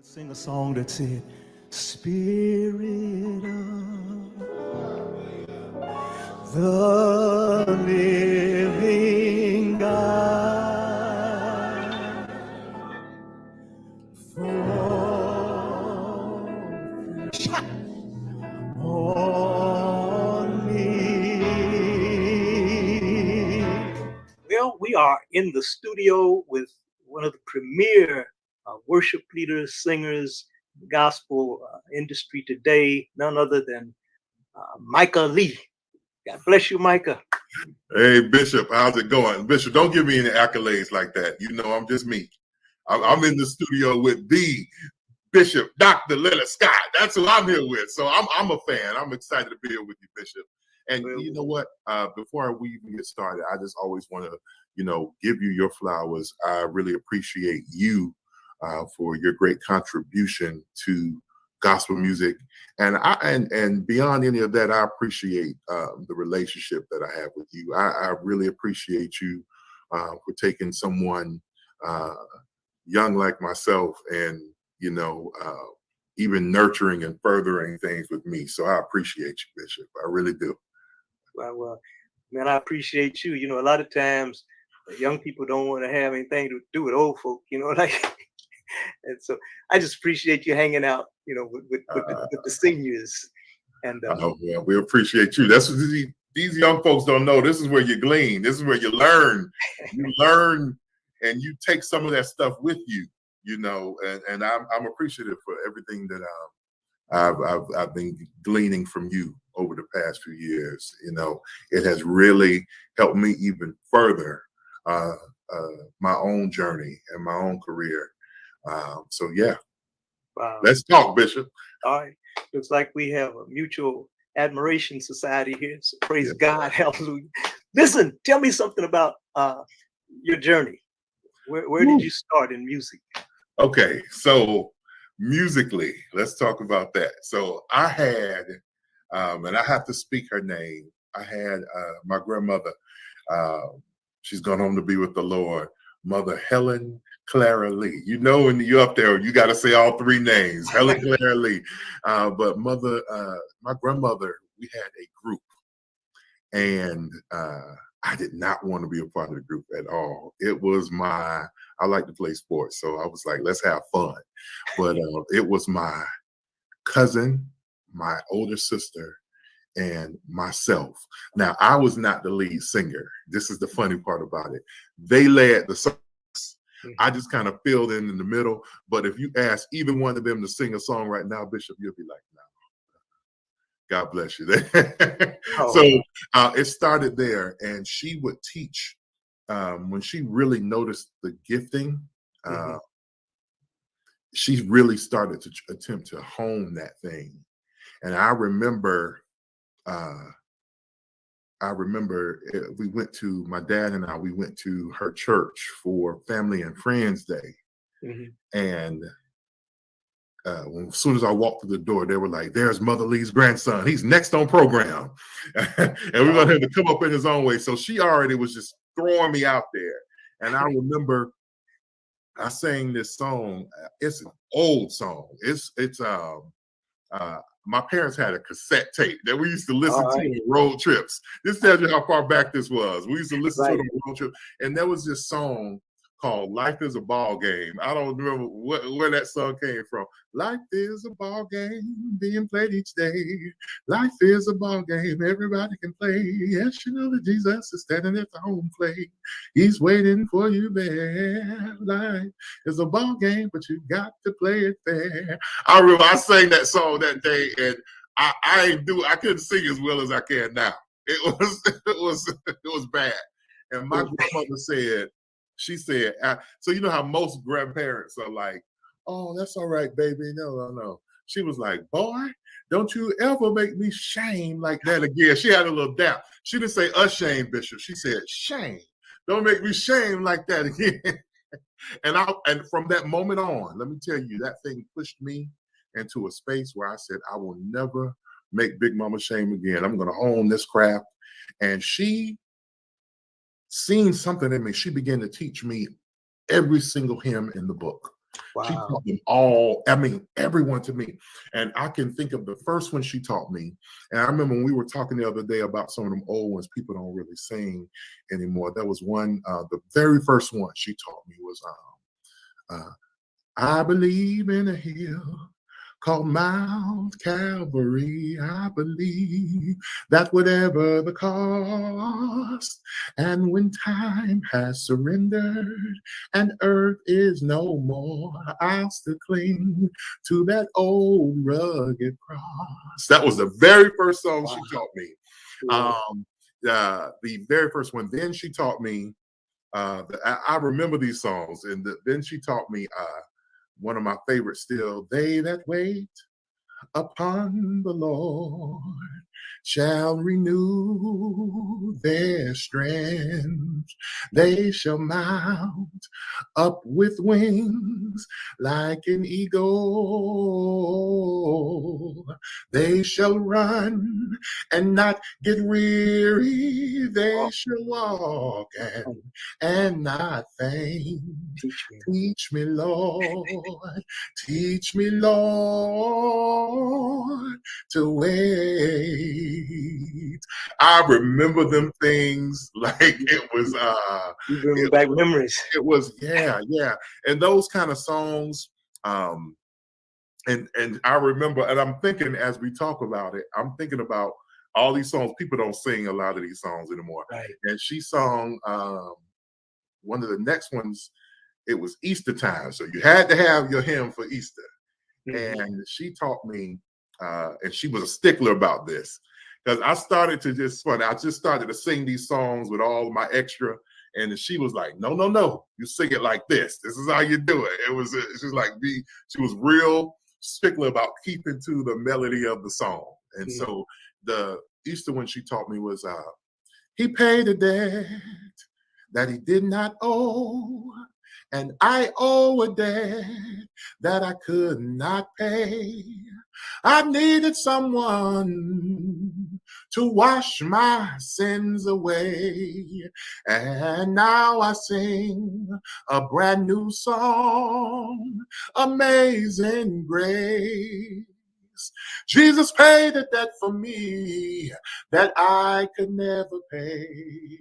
Sing a song that said, Spirit of the living God, fall on me. Well, we are in the studio with one of the premier worship leaders, singers, gospel industry today, none other than Micah Lee. God bless you, Micah. Hey, Bishop, how's it going? Bishop, don't give me any accolades like that. You know, I'm just me. I'm in the studio with the Bishop, Dr. Leonard Scott. That's who I'm here with. So I'm a fan. I'm excited to be here with you, Bishop. And you know what? Before we even get started, I just always want to, give you your flowers. I really appreciate you for your great contribution to gospel music, and beyond any of that, I appreciate the relationship that I have with you. I really appreciate you for taking someone young like myself and even nurturing and furthering things with me. So I appreciate you, Bishop. I really do. Well, man, I appreciate you. A lot of times young people don't want to have anything to do with old folk, like. And so I just appreciate you hanging out, with the seniors. And well, we appreciate you. That's what these young folks don't know. This is where you glean. This is where you learn. You learn, and you take some of that stuff with you. And I'm appreciative for everything that I've been gleaning from you over the past few years. It has really helped me even further my own journey and my own career. So yeah, wow. Let's talk, Bishop. All right, looks like we have a mutual admiration society here. So praise God, hallelujah. Listen, tell me something about your journey. Where did you start in music? Okay, so musically, let's talk about that. So I had, and I have to speak her name. I had my grandmother. She's gone home to be with the Lord. Mother Helen Clara Lee. When you're up there, you got to say all three names. Helen Clara Lee. But my grandmother, we had a group. And I did not want to be a part of the group at all. It was I like to play sports. So I was like, let's have fun. But it was my cousin, my older sister, and myself. Now, I was not the lead singer. This is the funny part about it. They led the songs. I just kind of filled in the middle. But if you ask either one of them to sing a song right now, Bishop, you'll be like, no. God bless you. So it started there, and she would teach. When she really noticed the gifting, she really started to attempt to hone that thing. And I remember my dad and I, we went to her church for Family and Friends Day. And as soon as I walked through the door, they were like, there's Mother Lee's grandson. He's next on program. And we want him to come up in his own way. So she already was just throwing me out there. And I remember I sang this song. It's an old song. My parents had a cassette tape that we used to listen to on road trips. This tells you how far back this was. We used to listen to it on road trip. And there was this song called Life is a Ball Game. I don't remember where that song came from. Life is a ball game being played each day. Life is a ball game everybody can play. Yes, that Jesus is standing at the home plate. He's waiting for you there. Life is a ball game, but you got to play it fair. I remember I sang that song that day, and I couldn't sing as well as I can now. It was bad. And my grandmother said, she said, so you know how most grandparents are like, oh, that's all right, baby. No. She was like, boy, don't you ever make me shame like that again. She had a little doubt. She didn't say ashamed, Bishop. She said, shame. Don't make me shame like that again. And from that moment on, let me tell you, that thing pushed me into a space where I said, I will never make Big Mama shame again. I'm going to hone this craft. And she seen something in me. She began to teach me every single hymn in the book. She Wow. taught them all, I mean, everyone to me. And I can think of the first one she taught me. And I remember when we were talking the other day about some of them old ones people don't really sing anymore. There was one, the very first one she taught me was, I believe in a hill called Mount Calvary. I believe that whatever the cost, and when time has surrendered and earth is no more, I'll still cling to that old rugged cross. That was the very first song she taught me. The very first one. Then she taught me, I remember these songs, and then she taught me one of my favorites still, they that wait upon the Lord shall renew their strength. They shall mount up with wings like an eagle. They shall run and not get weary. They shall walk and not faint. Teach me, Lord. Teach me, Lord, to wait. I remember them things like it was you bring back memories. It was, yeah. And those kind of songs, and I remember, and I'm thinking as we talk about it, I'm thinking about all these songs. People don't sing a lot of these songs anymore. Right. And she sung one of the next ones. It was Easter time, so you had to have your hymn for Easter. Mm-hmm. And she taught me, and she was a stickler about this, because I started to just started to sing these songs with all my extra, and she was like, no, you sing it like this. This is how you do it. It was she was real stickler about keeping to the melody of the song. And so the Easter one she taught me was, he paid a debt that he did not owe, and I owe a debt that I could not pay. I needed someone to wash my sins away, and now I sing a brand new song, Amazing Grace. Jesus paid a debt for me that I could never pay.